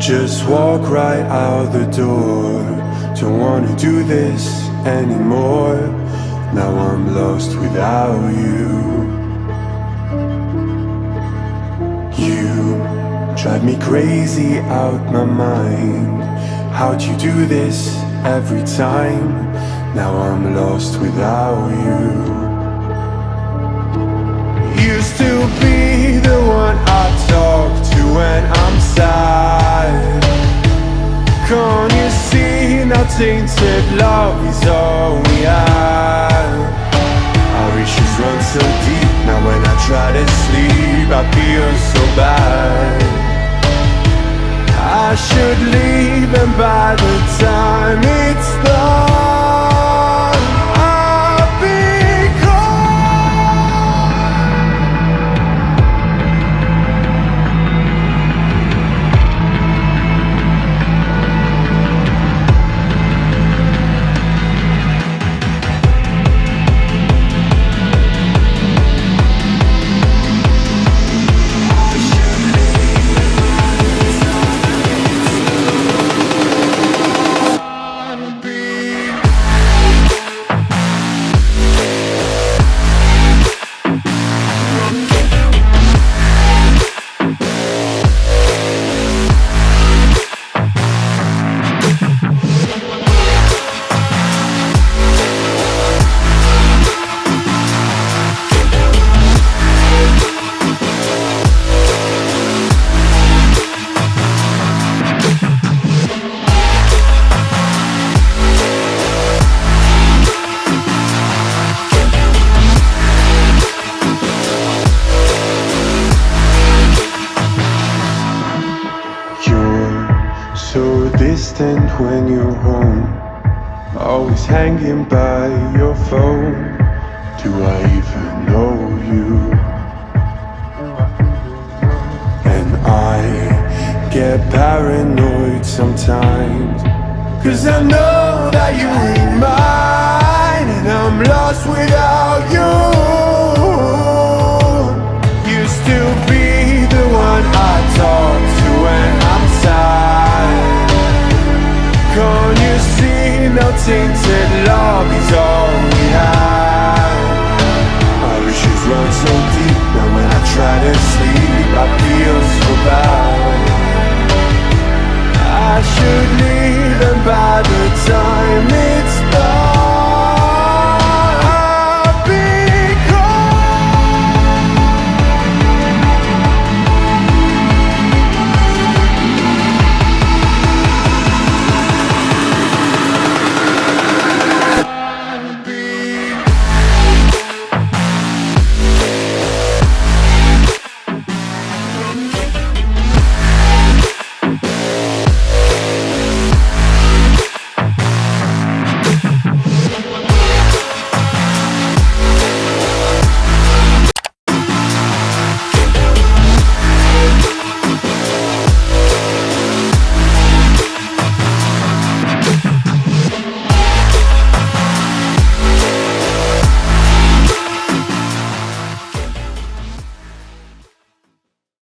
just walk right out the door. Don't wanna do this anymore. Now I'm lost without you. You drive me crazy out my mind. How'd you do this every time? Now I'm lost without you. Used to be the one I talk to when I'm sad. Can't you see now tainted love is all we have? Our issues run so deep. Now when I try to sleep I feel so bad. I should leave, and by the time it's done I'll be gone. Distant when you're home, always hanging by your phone. Do I even know you? And I get paranoid sometimes, 'cause I know that you ain't mine, and I'm lost without you.